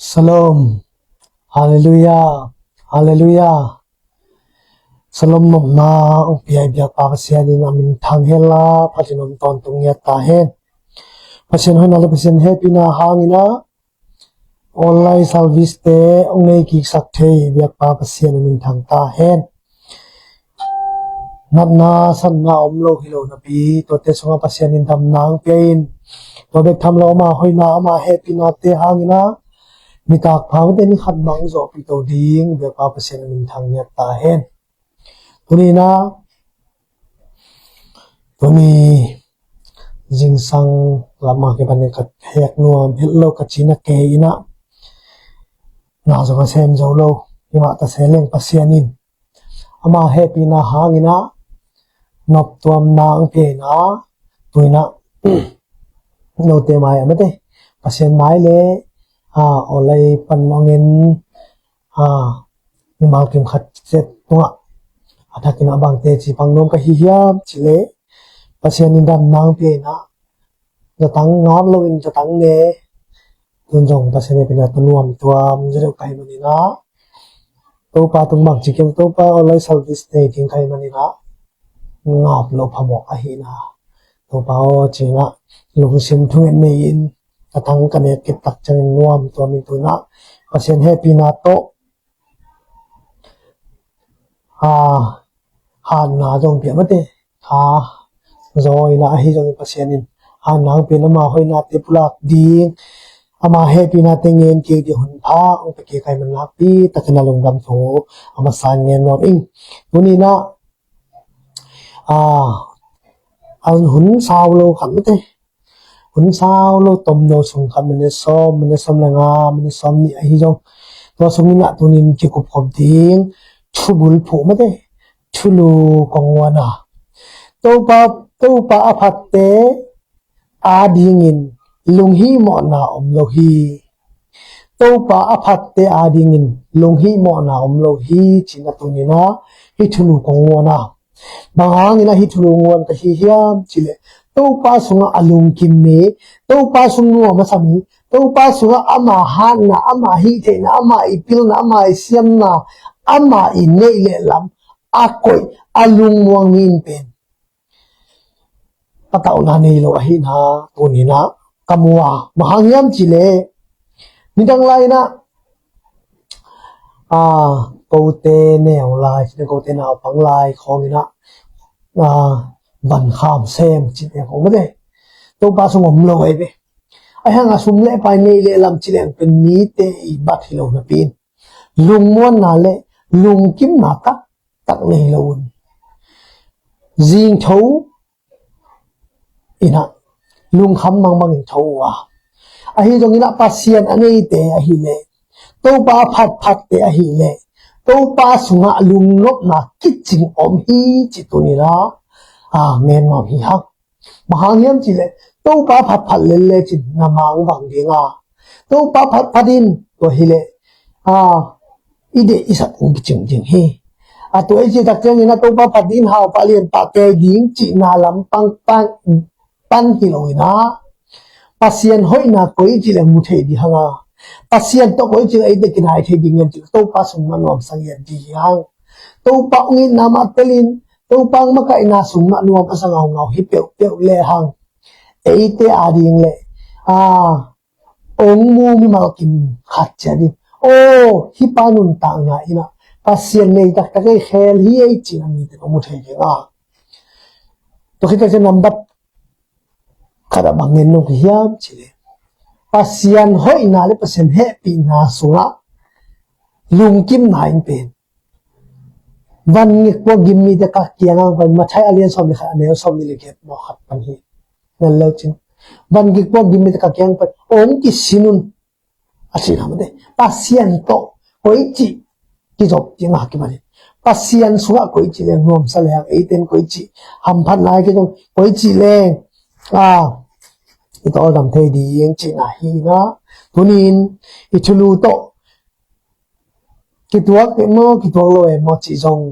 Shalom, Hallelujah, Hallelujah. Shalom na ang piyay biyak papasya ni namin tanghela patinom tontong yata hen. Pasien hoy nala pasien happy na hangina online service te ong nei ki sakthei biyak papasya namin thangta hen. Nat na san na omlo hilo na pi to te songa pasien in dam nang piain. To bek tham lo ma hoy na ma happy na te hangina mi tak phang te ni khat bang zo pi to ding biyak papasya namin thang yata hen. Tunina tuni jingsang lama ke bane kat hek nuam hello kachina ke ina na zo ka sem zo lo ima ta seleng pasianin ama happy na hangina nop tuam nang pe na tuina no te mai amate pasien mai le olai panongin ni mal kim khat set tunga athakina bangte chi pangnom ka hi hiam chile pasien in dam nang pe na zatang ngam lo in zatang ne tunjong pasien pina tunuam tuam jero kai manina to pa tung bang chi kem to pa olai service te ting kai manina ngap lo phamok a hi na to pa o china lung sim thungen ne in atang kane kit tak chang nuam tuamin tuna pasien happy na to han na jong pia mate rồi na hi jong pasien in han nang pe na ma hoi na te pulak ding ama happy na te ngen ke di hun pha ong pe ke kai man na pi takna long dam tho ama san ngen no ing tuni na an hun sao lo khan mate hun sao lo tom no sung khan mane som la nga mane som ni hi jong to sung na tunin ki kup khom ding thubul phu mate thulu kongwana to pa aphatte adingin lunghi mo na omlohi to pa aphatte adingin lunghi mo na omlohi china tunina hi thulu kongwana bangangina hi thulu ngon ka hi hiam chile to pa sunga alung kimme to pa sungnu amasami to pa sunga ama han na ama hi the na ama ipil na ama siam na ama inei le lam akoi alung muangin pen patau na nei lo hi na tunina kamwa mahangyam chile midang lai na kote ne lai chine kote na pang lai khongina ban kham sem chine ko made to pa sungom lo ai be ai hanga sum le pai nei le lam chile pen mi te I bat hi lo na pin lung mon na le lung kim na tak nei lo jing thau ina lung kham mang in thau wa a hi jong ina pasien anei te a hi le to pa phat te a hi le to pa sunga lung nop na kiching om hi chitunira men no hi ha mahangyam chile to pa phat le chin na mang bang dinga to pa phatin to hi le ide isa ung ching jing hi to ai chi tak chang ina to pa phatin ha pa lien pa ke ding chi na lam pang pan hiloina pasien hoina koi chile mu the di hanga pasien to koi chile ide kinai the ding en to pa sung manom sang yan di hang to pa ngi na ma telin to pang ma kai na sung ma nuam asang ngau hi pe le hang eite ading le ong mu mi ma kim khat chani hi panun ta nga ina pasien nei tak ta kai khel hi ei chin ani te mu the ge to khita se number kada bangin no hiam chile pasien hoi na le pasien happy na sunga lungkim na in pen van ngi ko gimmi de ka kianga van ma thai alien som le kha ne som ni le ke mo khat pan hi nal le chin van ngi ko gimmi de ka kyang pa ong ki sinun achi na de pasien to koi chi ki job ti nga ki mani pasien sunga koi chi le ngom sa le ang eiten koi chi ham phan lai ke jong koi chi le ito dam thei di yeng chi na hi na tunin ichulu to kituak ke mo kituak lo mo chi jong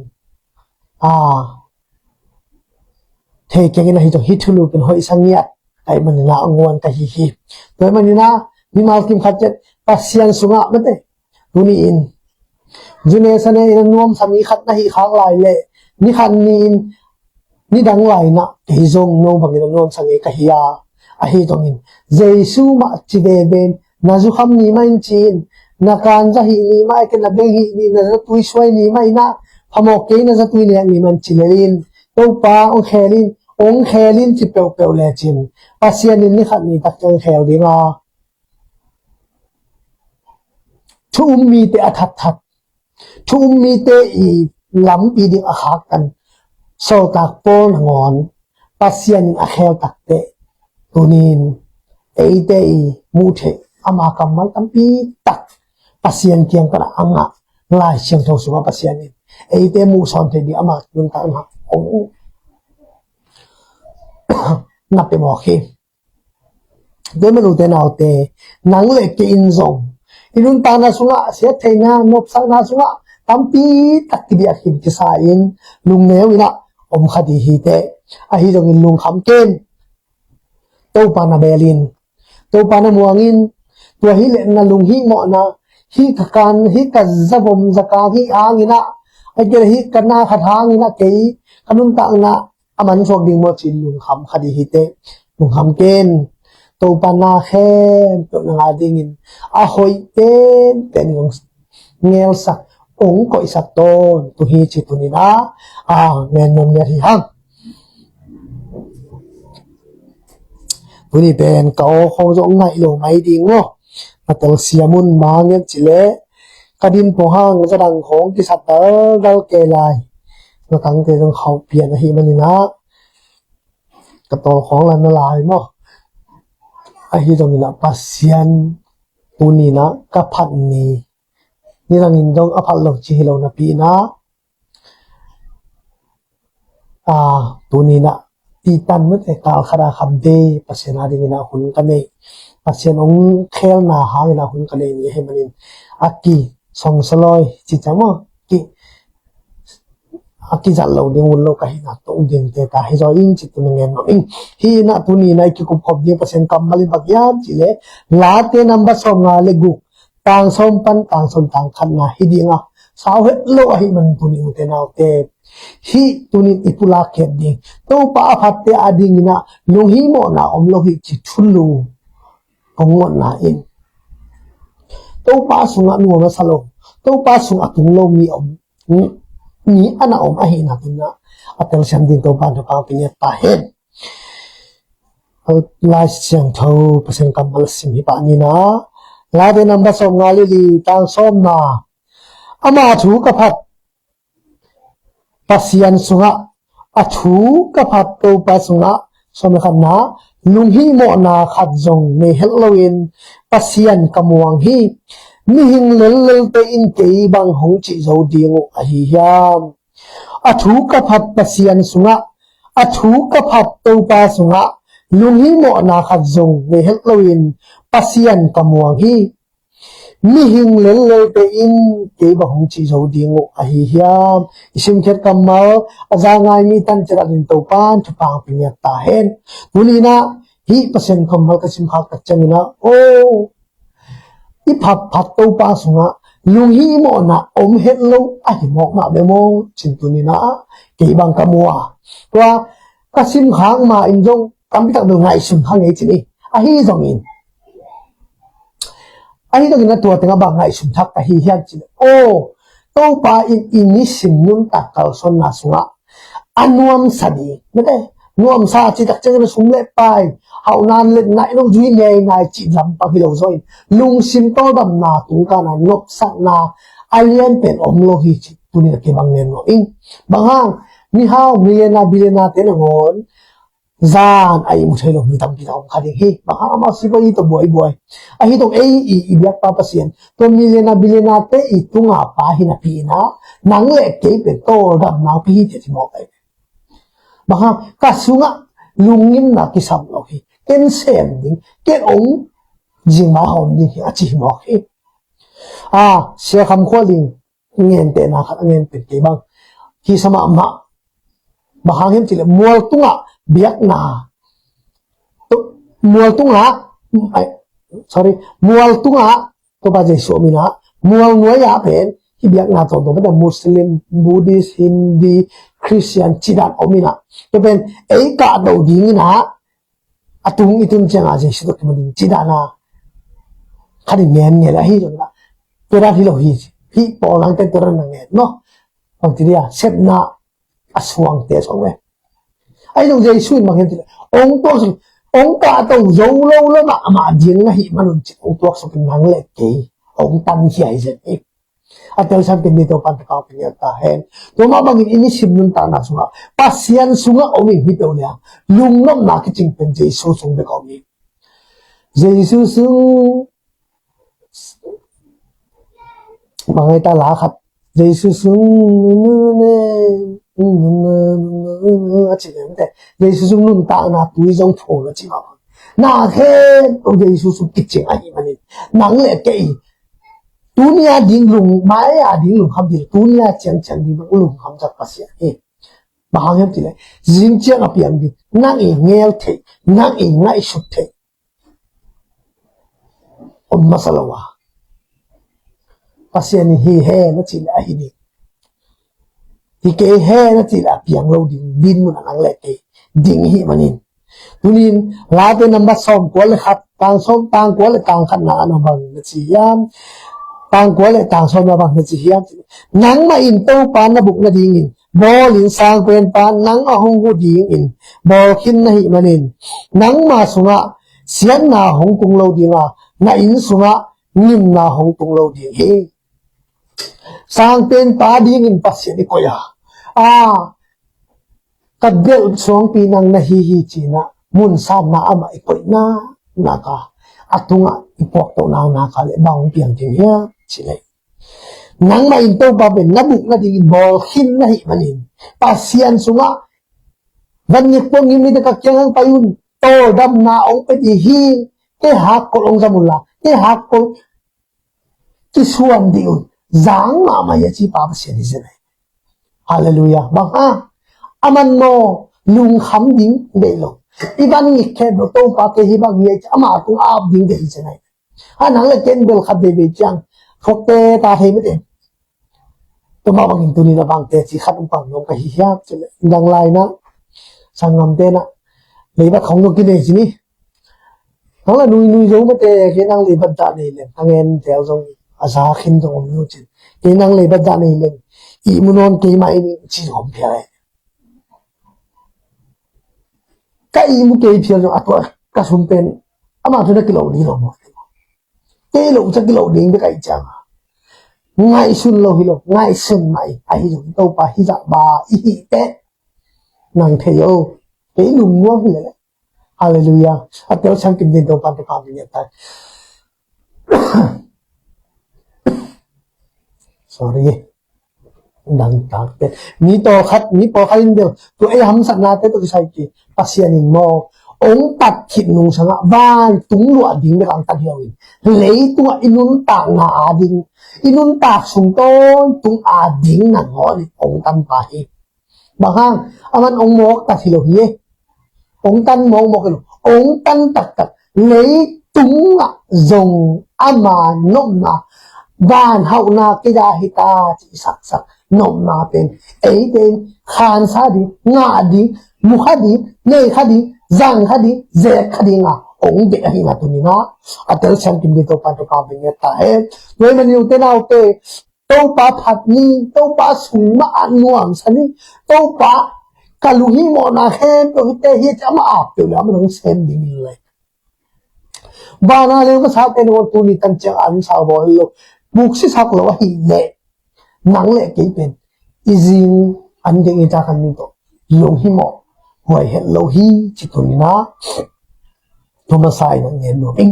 thei ke na hi jong hitulu pen hoi sangiat kai manina angwan ka hi toy manina mi mal kim khat jet pasian sunga mate tuni in june sane in nuam sami khat na hi khang lai le ni khan ni in ni dang lai na ke zong no bangin nuam sange ka hiya a hi tongin jesu ma chi ve ben na zu kham ni main chin na kan za hi ni mai ke na beng hi ni na tui swai ni mai na phamok ke na za tui ne ni man chilelin to pa ong khelin chi pe le chin pasian ni khat ni tak chang khel dinga thum mi te athat that thum mi te I lam pi ding a khak kan so tak pon ngon pasian a khel tak te tunin eite mu the ama kamal tampi tak pasian kiang kana anga lai siang tho sunga pasian ni eite mu son the di ama tun ta ma ong na pe mo khi de manu te nau te nang le ke in zong inun ta na sunga se theina nop sa na sunga tampi tak ti dia khim ti sa in lung neu ina om khadi hi te a hi jong in lung kham ken to pa na belin to pa na muangin to hi le na lung hi mo na hi kan hi ka zabom zaka hi angina ai ke hi kana khathang ina ke kanun ta na aman sok ding mo chin lung kham khadi hi te lung kham ken to pa na khem to na ding in a hoi ten yung ngel sak ong ko isak ton tu hi chi tu ni na ngen nom nya hi hang tu ni pen ka o khong zo ngai lo mai ding ngo atal siamun ma ngen chile kadin po hang za dang khong ki sat dal ke lai nó cắn cái trong khẩu biển là hi mà nè cái tàu khoáng là nó lại mà ai hi trong nè pasian tu nè cái phát nè là nhìn trong áp lực chỉ lâu nè pi na tu nè titan mất cái cao khara kham de pasian adi nè hun cái này pasian ông khel na hang nè hun cái này nè hi mà nè aki song saloi chỉ chăng mà ki aki zal lo ding un lo ka hi na to ding te ta hi zo ing chi tu ngen no ing hi na tu ni nai ki kup khop ding pasen kam mali bagyan chi le la te number som nga le gu tang som pan tang som tang khan na hi dinga saw het lo a hi man tu ni u te na te hi tu ni ipula khet ding to pa phat te ading na lung hi mo na om lo hi chi thulu ong ngon na in to pa sunga nu na salo to pa sunga tung lo mi om ni ana om ahi na tunna atel sam din to ban pa pinya ta hen la siang tho pasen kamal sim hi pa ni na la de number som ngali li tang som na ama thu ka phat pasian sunga a thu ka phat to pa sunga som khan na lung hi mo na khat jong ne helloin pasian kamuang hi mi hing lel te in ke bang hong chi zo dingo a hi hiam a thu ka phat pasian sunga a thu ka phat to pa sunga lung hi mo na khat zong ne helloin pasian kamuang hi mi hing lel te in ke bang hong chi zo dingo a hi hiam isim khet kamal aza ngai mi tan chara din to pan thu pang pinya ta hen tulina hi pasen kamal ka sim khak tak chamina i phat to pa sunga lung hi mo na om het lo a hi mo ma be mo chin tu ni na ke bang ka mo wa ka sim khang ma in jong kam bi tak do ngai sim khang ei chi ni a hi jong in na tua tenga bang ngai sim thak ka hi hian chi to pa in ni sim nun ta kal son na sunga anuam sadi mate nuam sa chi tak chang na sum le pai hau nan le nai lo dui nei nai chi lam pa hi lo zoi lung sim to dam na tu ka na nop sak na alien pen om lo hi chi tu ni ke bang nen no ing bang hang ni hau milena bilena te na ngon zan ai mu thai lo mi tam pi ta om kha de hi bang hang ma si boi to boy a hi to i biak pa pasien to milena bilena te i tunga pa hi na pi na nang le ke pe to dam na pi te ti mo kai bang ka sunga lungin na ki sam lo hi ken sem ding ken ong jing ma hom ding hi achi mo hi se kham kholing ngen te na khat ngen pe ke bang hi sama ma bahang hem chile mual tunga biak na to mual tunga sorry mual tunga to ba Jesu mina mual nuaya pen hibiak na to ba Muslim Buddhist Hindi Christian chidan omina to ben ei ka do ding na atung itun changa Jesu to kimin chidana khani ngen nge la hi jona tora hi lo hi po lang te tora na nge no ang tiria set na aswang te songwe ai dong Jesu in mang hen ong to ong ka to zo lo lo na ma jing na hi manun chi ong to so kin nang le ke ong tan hi ai je e atel sam kin to pan ka pi ta hen to ma bang ini sim nun ta na sunga pasian sunga omi hi to lia lung nom na ki ching pen Jesu sung de ko mi Jesu sung mangai ta la khat Jesu sung ne chỉ đến thế Giêsu sung nun ta na túi trong thổ là chỉ bảo na thế ông Giêsu sung kịch chỉnh anh mà nên nắng lệ cái dunia ding lung mai à ding lung ham đi dunia chẳng chẳng đi bằng lung ham chắc bác sĩ mà hàng em thì lại riêng chiếc ở biển đi nang ý nghèo thế nang ý ngại sụt thế ông masalawa bác sĩ này hi he nó chỉ là hi đi thì cái he nó chỉ là piang lâu din một năng lệ cái ding hi manin tunin la te number som ko le khat tang som tang ko le tang khat na no bang chi yam tang ko le tang som na bang chi yam nang ma in to pa na buk na ding in bol in sang pen pa nang a hong hu ding in bol khin na hi manin nang ma sunga sian na hong tung lo dinga na in sunga nim na hong tung lo ding hi sang pen pa ding in pasya ni ko ya kadel song pinang na hi china mun san na ama ikoi na naka atunga ipok to na ka le bang piang ting ya chile nang ma in to ba ben nabuk na ding bol khin na hi manin pasian sunga van ni pong ni de ka kyang payun to dam na ong pe di hi ke hak ko ong samula ke hak ko ki suan di zang ma ya chi pa pasian ni se hallelujah bang aman mo lung kham ding de lo iban ni ke do to pa ke hi bang ye ama tu ap ding de hi chenai nang le ken bel khat de be chang khote ta thei me de to ma bang tu ni na bang te chi khat pang nom ka hi ya chele dang lai na sangam te na le ba khong no ki de chi ni nang la nui zo me te ke nang le ba da nei le angen tel jong asa khin jong nu chin ke nang le ba da nei le i munon ke mai ni chi hom phia cái mu cái phiền rồi à cái sum pen ama thôi cái lẩu đi lẩu một cái lẩu chắc cái lẩu đi cái chẳng ngay xuân lẩu hi lẩu ngay xuân mày ai rồi đâu ba hi dạ ba hi tết nàng thầy ô cái lùng mua vậy đấy hallelujah à kéo sang kinh điển đâu ba cái phạm vi nhận tại sorry đang tạc tết ni to khát ni po khai đều tụi ấy hâm sẵn na tết tụi sai kì pasian in mo ong tat khit nung sanga van tung lua ding de kang tan hiawin lei tu inun ta na ading inun ta sung ton tung ading na ngol ong tan pa hi bahang aman ong mok ta silo hi ong tan mo mo kilo ong tan tak tak lei tung zong ama nom na van hau na ke da hita chi sak sak nom na pen ei ten khan sa di nga di mu khadi nei khadi zang khadi ze khadi nga ong de hi na tu ni na atel sam kim de to pa to ka bin ta he noi man yu te nau te to pa phat ni to pa sung ma anuam sani to pa kaluhi mo na khen to te hi chama ap te la man sem ding le bana le ko sa te no tu ni tan chang an sa bo lo buk si sak lo hi le nang le ke pen izing an de ta kan ni to yong hi mo hoài hiện lâu hi chỉ tụi nó tôi mà sai nó nghe nó in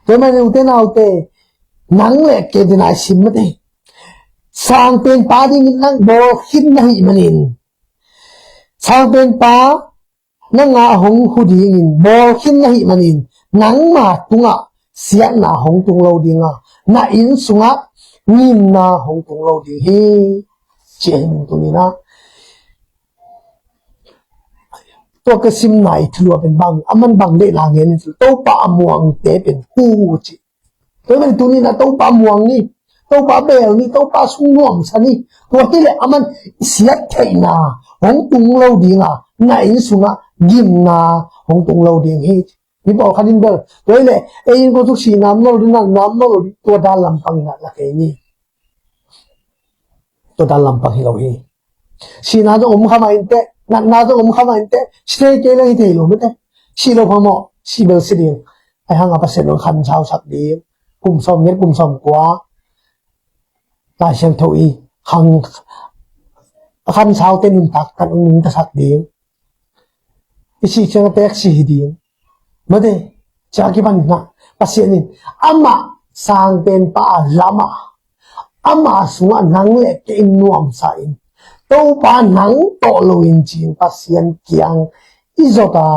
tôi mà nếu thế nào thế nắng lệ cái thế này sim mất đi sang bên pa đi nắng bò khinh này mà nín sang bên pa nắng ngã hong hu đi nín bò khinh này mà nín nắng mà tung à xiết na hong tung lâu đi ngà na in sung á nhìn na hong tung lâu đi hi chuyện tụi nó ตัวกสิมไหนทะลวเป็นบังมันบังได้ลางเงี้ยนี่ตัวปะม่วงเตเป็นคู่จิตัวมันตัวนี้นะตัวปะม่วงนี่ตัวปะเบลนี่ตัวปะสุงม่วงสันนี่ตัวที่เลยมันเสียเทนาหงตุงเราดีงาไหนสุงะยิมนาหงตุงเราดีงเฮนี่บอกคันดินเบอร์ตัวเลยเอ็นก็ทุกสีน้ำเราดีน้ำเราดีตัวดาลำปังนะละแค่นี้ตัวดาลำปังให้เราเฮสีน้ำจะเข้ามาอินเตนาจะเข้ามาอินเตสเตย์เกล้าอินเตย์ลงไม่ได้สีเราพอเหมาะสีเบลสีเดียงไอ้ห้างอัปเสร็จลงคันเช้าสักดีกลุ่มสมเม็ดกลุ่มสมกว่าลายเชียงทวีคันเช้าเต้นนุ่นตักกันนุ่นตะสักดีอีสีเชียงเตะสีดีไม่ได้จากที่บ้านนะปัสยานินอามาสร้างเป็นป่าลามาอามาสุวรรณนังเล็กอินนวมสายตัวป่านังโตโลอินจีนปัสยานเกียงอิจตา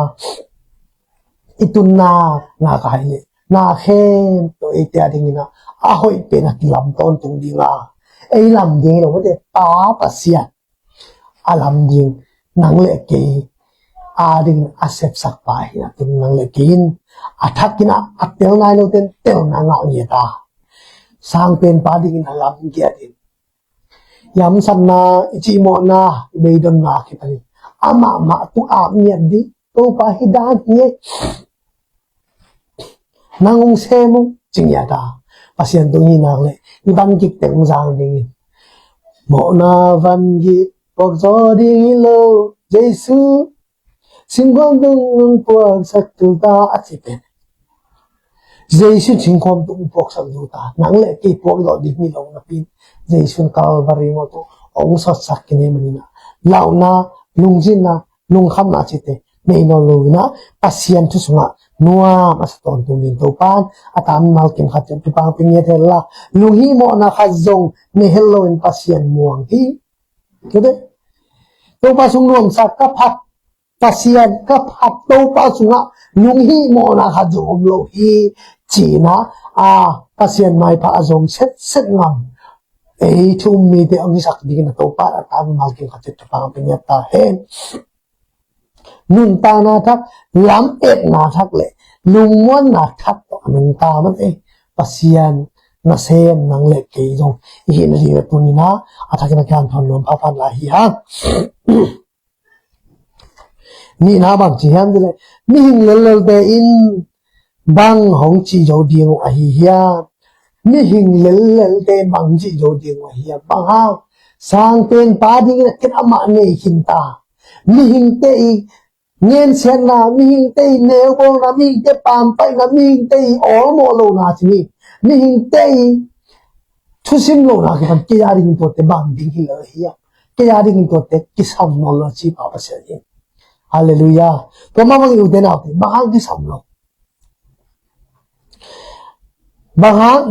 อิตุนนานาคายเลนาเข้มตัวเอเตียดิ่งนะอาหอยเป็นนักลำต้นตรงดิ่งอ่ะไอ้ลำดิ่งเราไม่ได้ป่าปัสยานอาลำดิ่งนังเล็กอาดิ่งอาเสพสักไปนะตัวนังเล็กินอาทักกินอาเตลนายโนเตนเตลนางเอาเนี่ยตาสร้างเป็นป่าดิ่งนะลำเกียดิ่งยามสันนาจีโมนาเบยดอนนาคิดอะไรอามาตุอาเมียดีตัวป่าฮิดานเนี่ยนางองเซมุจริงยาตาปัสยันตรงนี้นางเลยนี่บันกิกเต็งจางดิ่งโมนาบันกิกบอกจอดิ่งโลเจสุสิ่งความต้องพวกสักตัวตาอาทิตย์เป็นเจสุสิ่งความต้องพวกสักตัวตานางเล็กที่พวกเราดิ่งนี่ลงนับปีเจสุนกาลบารีโมโตองศสักกินเอมันนะเหล่านาลุงจินนะลุงคำนาจิตเตไม่นอนลุยนะปัสยันทุสงะนัวมาสตอนตุนินตัวปานอาตามมาเก็บขัดจับปีปังเป็นเงี้ยเทล่าลุงฮีโมนาขัดจงเนเฮลโลอินปัสยันม่วงฮีก็ได้ตัวปัสสุงรวมสักกับพัดpasien ka phato pa sunga lunghi mo na kha jom lo hi china a pasien mai pa azong set ngam ei thum mi te ang sak ding na to pa ta mal ki kha te pa pinya ta hen nun ta na thak lam et na thak le lung mon na thak to nun ta man e pasien na sem nang le ke jong hi na ri tu ni na athak na kan thon lom pha phan la hi haนี่นะบางทีฮันเลยมีหิงเลลเบอินบางของจีโจดีงว่าเฮียมีหิงเลลเบบางจีโจดีงว่าเฮียบางห้างสร้างเป็นป่าดีนะคิดอามาเนี่ยหินตามีหิงเตยเงินเสียนะมีหิงเตยเนวงนะมีหิงเตยปามไปนะมีหิงเตยอ๋อโมโลนะที่นี่มีหิงเตยทุสิมโลนะคือมันเกียร์ดิ่งตัวเตบางดิ่งหิเลยเฮียเกียร์ดิ่งตัวเตกิสามโมโลชีพาปัสยาHallelujah. तो मामा की उधर आते बहांग की सामलो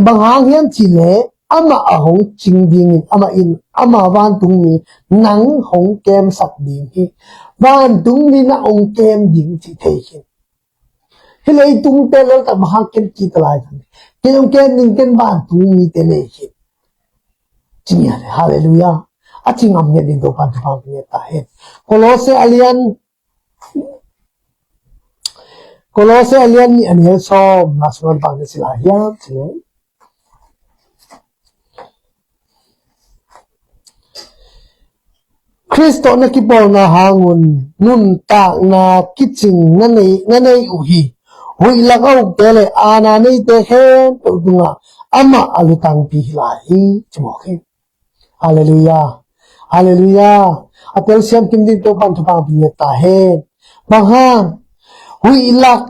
Bahang yan chile ama ahong chingding ama in ama van tung mi nang hong kem sak ding hi van tung mi na ong kem ding chi thei hin hilei tung te lo ta bahang kem ki talai thang ke ong kem ding ken van tung mi te le hi chinya hallelujah achingam ne din to pan pan ne ta he kolose alian ni anel so national bank sila ya sila Kristo na kipaw na hangun nun ta na kitching nanay uhi hui lakaw tele ana nay tehen tunga ama alutang pihilahi chumoke hallelujah hallelujah atel siyam kimdin to pantupang pinyatahen banghan hui lak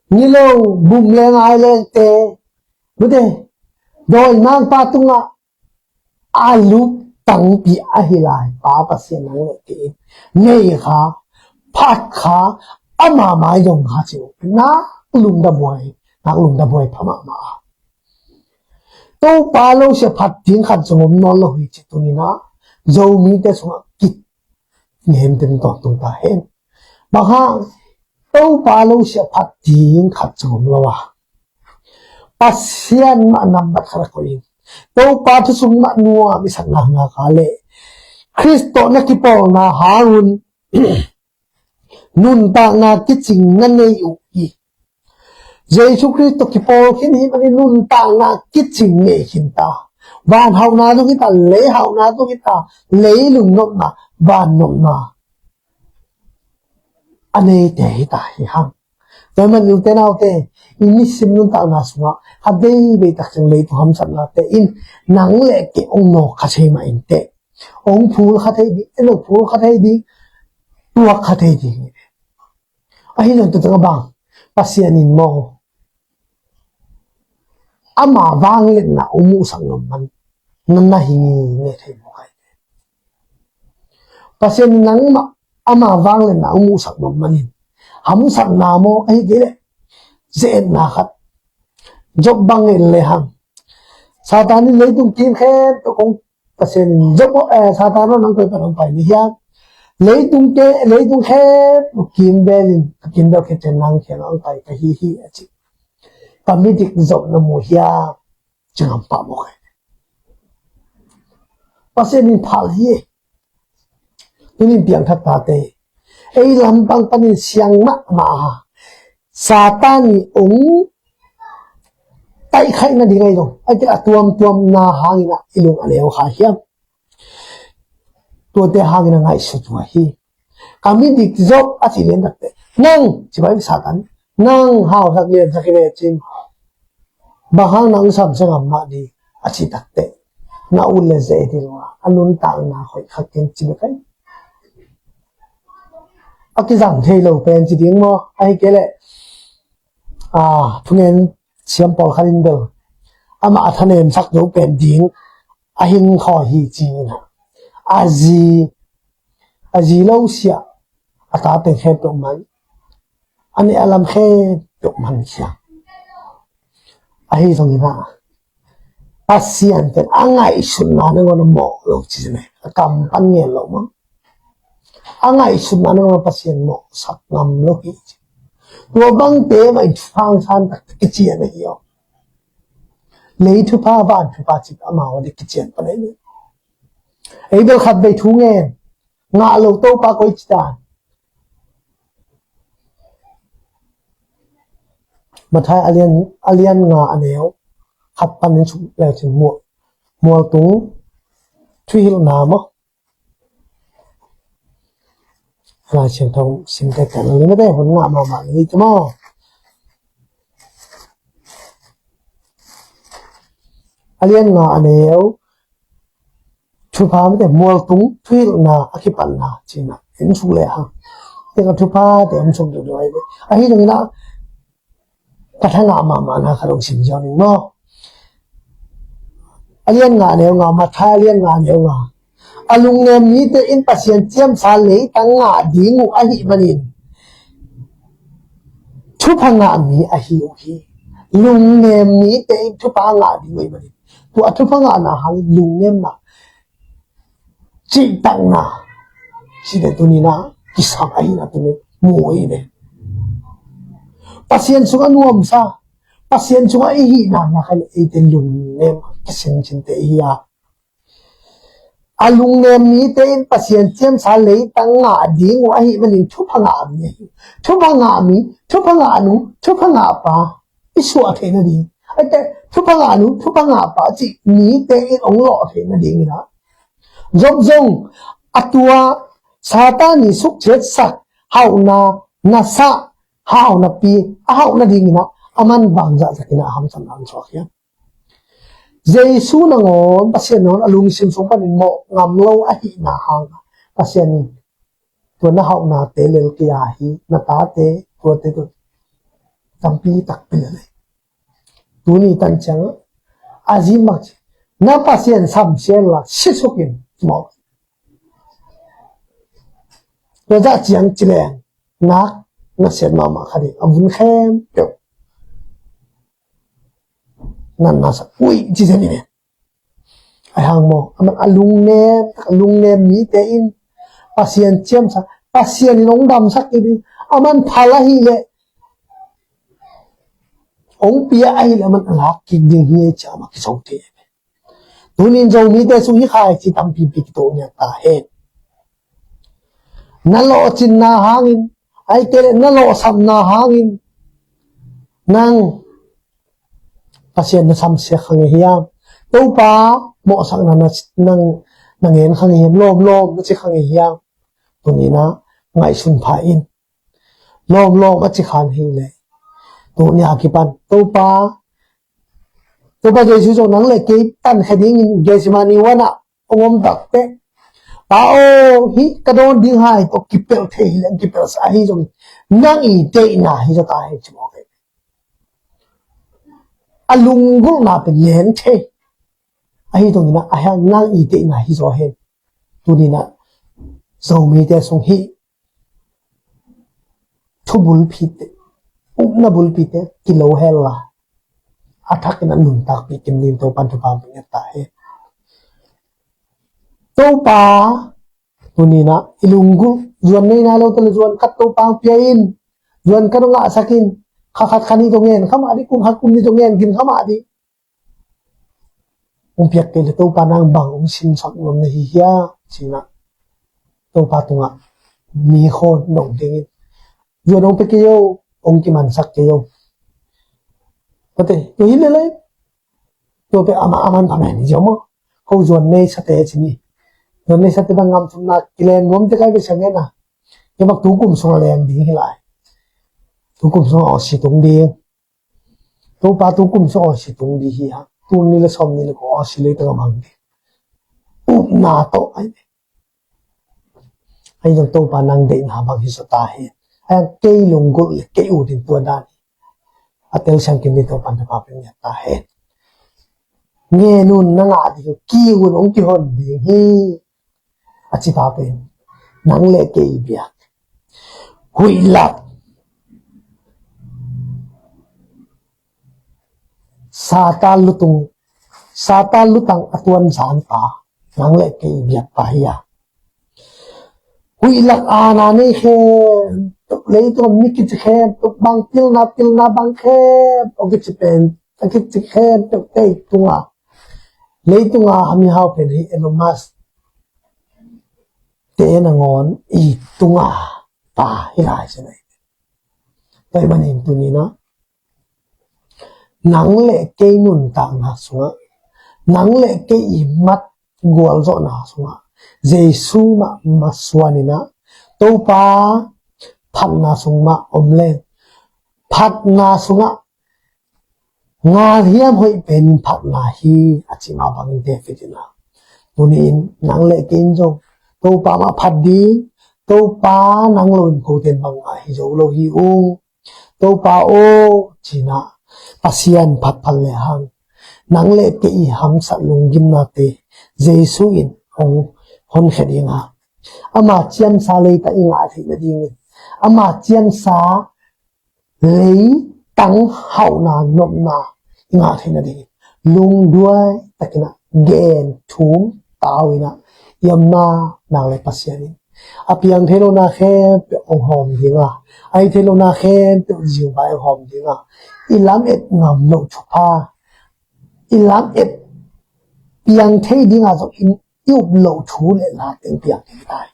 nilong bumleng island te bude doi nang patunga alu tang pi ahilai pa pasien nang te nei kha phat kha ama mai jong kha chu na lung da boy phama ma to pa lo se phat ting khat jom no lo hi chi tu ni na zo mi te sunga kit ngem ten to tu ta hen ba ha to pa lo se phat ting khat jom lo wa pasien ma nam ba khara ko yin to pa thu sum ma nuwa mi sang na nga ka le Kristo na kipaw na harun nun ta na kiching na nei u i Jesus Christ ki Paul khin hi mani nun ta na kiching ne hin ta van hau na tu kita le hau na tu kita le lung nom na van nom na ane te hi ta hi hang tôi mình yêu thế nào thế in sim nun ta na sunga ha dei be tak chang le tu ham chat na te in nang le ke ong no kha che ma in te ong phul kha thei di elo phul kha thei di tua kha thei di a hi non tu tang bang pasian in mo ama wang le na umu sang nom man nan na hi ne thei mo kai pasian nang ma ama wang le na umu sang nom man in ham sang na mo ai ge le zen na khat job bang le hang satan ni le tung kim khe to kong pasen job satan no nang koi parang pai ni ya le tung khe kim belin kim do khe chen nang khe nang pai ka hi achi pamidik job na mo ya chang pa mo khe pasen ni phal hi ni piang that ta te ei lam bang panin siang ma Satan ni ong tay khai na di ngay dong ay kaya tuam na hangin na ilong aleo ha hiam tua te hangin na ngay sa tua hi kami di job at ilin dakte nang sibay Satan nang hao sak lian sa kire chin bahang nang sam sa ngamma di at si dakte na ule sa itilwa anun taang na ko'y kakin chibakay akizang thay lo pen chiding mo ay kele phungen siam pol khanin bel ama athanem sak do pen ding ahin kho hi chi na azi lo sia ata te khe to man ani alam khe to man sia ahi song na pasian te angai sun na ne ngona mo lo chi ne kam pan nge lo mo angai sun na ne ngona pasian mo sak ngam lo hi tua bang te mai phang san tak ki chi na hi yo le thu pa ban thu pa chi ama wa de ki chen pa nei ei bel khat bei thu nge nga lo to pa koi chi ta ma thai alian nga aneo khat pan ni chu le chi mo tu thui hil na mo la chen thong sim te kan ni ma de hon nga ma ni chi mo alian nga aneo thu pa ma de mo tu thui na akipan na chi na in chu le ha te ka thu pa te am chung do ai be a hi ni na ka thang ma na kharong sim jo ni mo alian nga aneo nga ma tha alian nga aneo nga alung nem ni te in pasien chiam sa le tang nga dingu a hi manin thu pa nga mi a hi o hi lung nem ni te in thu pa nga di mai manin tu a thu pa nga na hang lung nem na chi tang na chi de tu ni na ki sam ai na tu ne mo i ne pasien sunga nuam sa pasien sunga i hi na khal e te lung nem ki sen chin te hi alung nem ni te in pasien chiam sa le tang nga ding wa hi manin thu pa nga mi thu pa nga mi thu pa nga nu thu pa nga pa isu a the na di ai te thu pa nga nu thu pa nga pa chi ni te in ong lo the na ding na zong zong atua Satan ni suk chet sak hau na sa hau na pi hau na ding na aman bang za sakina ham sam nam so khia Jesu na ngon pasien non alung sim song panin mo ngam lo a hi na hang pasien ni to na hau na te lel ki a hi na ta te to te to tampi tak pe le tu ni tan chang aji mak na pasien sam chen la si sokin mo to za chiang chileng na sen ma khadi avun khem pe nan na sa ui chi se ni ai hang mo aman alung ne mi te in pasien chiam sa pasien long dam sak ki aman phala hi le ong pia ai le man ala ki ding hi cha ma ki song te tunin zo mi te su hi khai chi tam pi pi to nya ta he na lo chin na hangin ai tele na lo sam na hangin nang pasien na sam se khang hiam to pa mo sak na nang nangen khang hiam lom na chi khang hiam tuni na ngai sun pha in lom a chi khan hi le tu nya ki pan to pa jesu jo nang le ke tan khading in gesimani wana ongom dak te tao hi kadon ding hai to kipel the hi lan kipel sa hi jong nang I te na hi jo ta hi chmo ke alungul na pe yen the ai dong na a ha nang I te na hi zo he tu ni na zo me te song hi thubul phi te na bul pi te kilo hella athak na nun tak pi kim nim to pan thu pa pe ta he to pa tunina ilunggu zuan nei na lo to zuan kat to pa piain zuan ka nga sakin khat khani to ngen khama di kum hakum ni to ngen gin khama di piak ke to pa nang bang sin sak nom ne hi ya china to pa tunga mi khon nong ding zuan ong pe ke yo ong ki man sak ke yo pate to hi le to pe aman pa men jo mo ko zuan nei sa te chini zuan nei sa te bang ngam chum na kilen ngom te kai ke sange na ke mak tu kum song leng ding hi lai tu kum song o si tung ding to pa tu kum song o si tung di hi ha tu ni le som ni le ko o si le ta mang di na to ai jong to pa nang de na bang hi sa ta he ai ke lung gu le ke u din tu da atel sang kin ni to pan pa pe ni ta he nghe nun na nga di ki un ong ki hon di hi achi pa pe nang le ke bia hui lap sata lutang atuan san pa nang le ke bia pa ya hui lak ana nei khe le to mi ki khe to bang til na bang khe o ki pen ki khe to te tunga le tunga ami hau pen hi elomas te na ngon I tunga pa hi lai se nei tai manin tu ni na nang le ke nun ta na sunga nang le ke I mat gol zo na sunga jesu ma maswani na to pa phat na sungma omle phat na sunga nga hiam hoi pen phat na hi achi ma bang de fitina tunin nang le kin jo to pa ma phat di to pa nang lon ko ten bang a hi zo lo hi to pa o china pasian phat phal le hang nang le ke I ham sa lung gim na te jesu in ong hon khadinga ama chiam sa le ta inga thi na ding ama chiam sa le tang hau na nom na inga thi na ding lung duai takina gen thum tawina yamna na le pasiani apiang thelo na khe pe ong hom dinga ai thelo na khe pe jiu bai hom dinga ilam et ngam lo chupa ilam et piang thei dinga zo in yup lo thu le la teng piang thei tai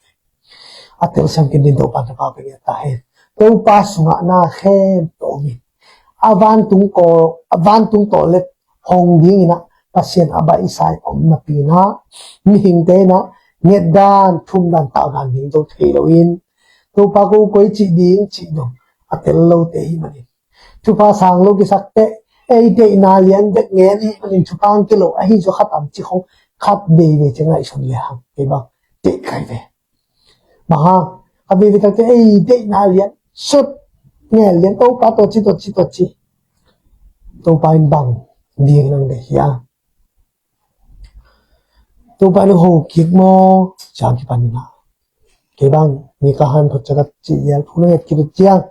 atel sam kin din do pa ta pa pe ta he to pa sunga na khe to mi avan tung to le hong ding ina pasien aba isai om na pina mi hing te na nget dan thum dan ta dan ding do thei lo in to pa ko koi chi ding chi do atel lo te hi mani chu pa sang lo ki sak te ei te na lian de nge ni mani chu pang ki lo a hi zo khatam chi khong khat be ve chengai son le hang ke ba te kai ve ma ha abi vi ta te ei te na lian sut nghe lian to pa to chi to pa in bang ding nang de ya to pa no ho kik mo cha ki pa ni na ke bang ni ka han pho cha chi yel phu ne ki bu chiang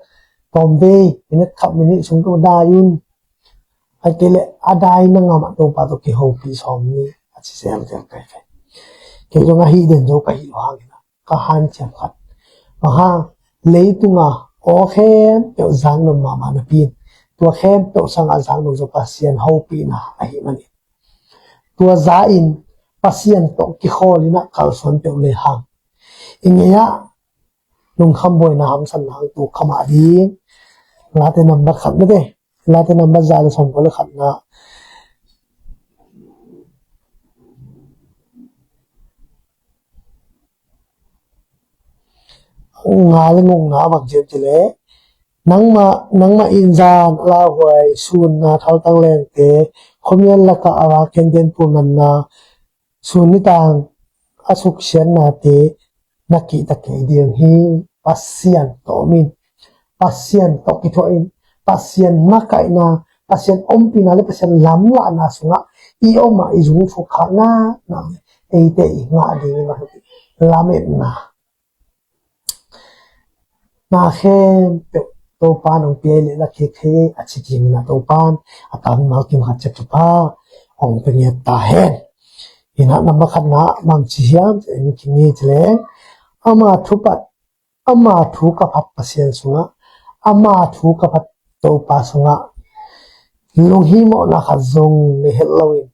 tom be ni khap ni sung to da yun ai ke le adai na ngam to pa to ki ho pi som ni a chi se am ja kai fe ke jo nga hi den jo kai wa ni na ka han cha khat ma ha le tu nga o khem pe zang no ma na pin tua khem pe sang a zang no zo pasien ho pi na a hi mani tua za in pasien to ki kholina kal son pe le hang ingya lung kham boy na ham san hang tu khama di la te number khat me de la te number za som ko le khat na nga le ngong na mak jem chile nangma injan la hoi sun na thal tang leng te khomian la ka awa ken den pu nan na sun ni tang asuk sian na te naki ta ke ding hi pasian to min pasian to ki tho in pasian ma kai na pasian om pi na le pasian lam la na sunga I oma I jung fu kha na e te I nga ding ma lamet na khem to pan ong pe le la khe khe achi ji na to pan atang mal kim khat chep pa ong pe nge ta hen ina nam khat na mang chi hiam en ki ni chle ama thupat ama thu ka phat pasien sunga ama thu ka phat to pa sunga long hi mo na kha zong ne helloin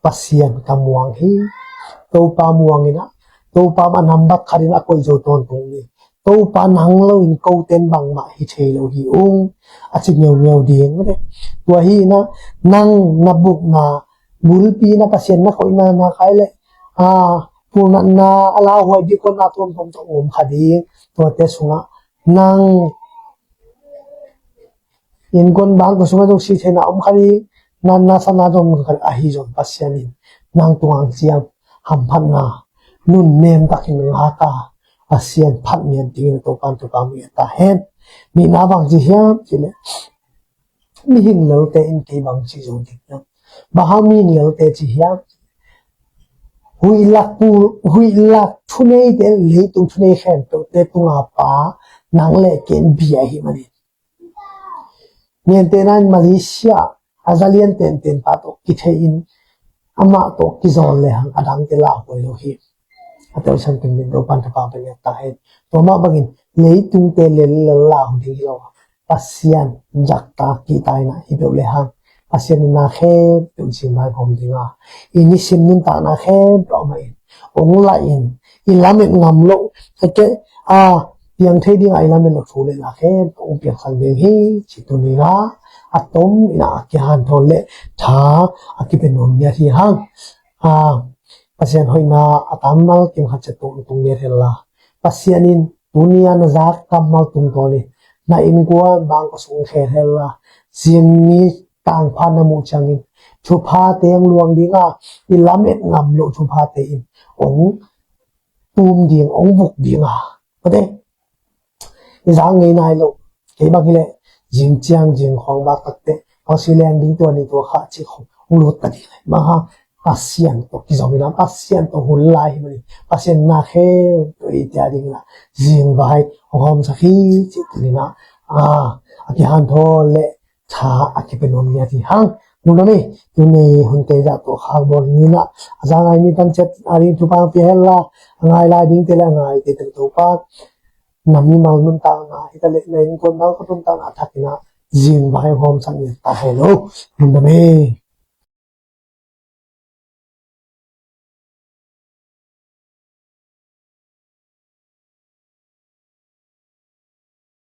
pasien kamuang hi to pa muang ina to pa ma number kharina koi jo ton tung ni to pa nang lo in ko ten bang ma hi the lo hi achi nyeu ding de wa hi na nang na buk na bul pi na pasien na khoi na khai le pu na ala hoi di ko na tom tom om khadi to te sunga nang in gon bang ko sunga jong si the na om khadi na sa na jong khar a hi jong pasien in nang tuang chiam ham phan na nun nem takin nga ka ASEAN phat mian ting to pa mi ta hen mi na bang ji hiam chi le mi hin lo te in ke bang chi zo dik na ba ha mi ni lo te chi hiam hui lak thune te le tu thune khem to te tu nga pa nang le ken bia hi mani mian te nan Malaysia azalian ten pa to ki the in ama to ki zol le hang adang te la hoi lo hi atau san ting din do pan ta pa pa ta he to ma bangin lei tung te le la hong di lo pasian jak ta ki tai na hi do le hang pasian na khe tu sin mai hom dinga ini sim nun ta na khe to mai ong la in lam ngam lo ke piang thei ding ai lam lo thu le la khe ong piang khal de hi chi tu ni ga atom ina ki han thol le tha akipen nom ya hi hang pasien hoina atamal kim khat tung ne hella pasianin dunia na zat kamal tung toni na in kwa bang ko sung khe hella sin ni tang pha na mu changin chu pha teng luang dinga ilamet ngam lo chu pha te in ong tum ding ong buk dinga ade izang ngai nai lo ke ba kile jing chiang jing khong ba takte Australian ding to ni to kha chi khong lo ta di ma ha pasien to ki zomina pasien to hulai mani pasien na khe to ita ding la jing bai hom sa khi chi tina aki han tho le tha aki penom nya ti hang nu me tu ne hun te ja to khal bor ni na za ngai ni tan chet ari tu pa pe hella ngai la ding te la ngai te to pa nami mal nun ta na ita le nen kon ba ko tun ta na thakina jing bai hom sang ni ta hello nu me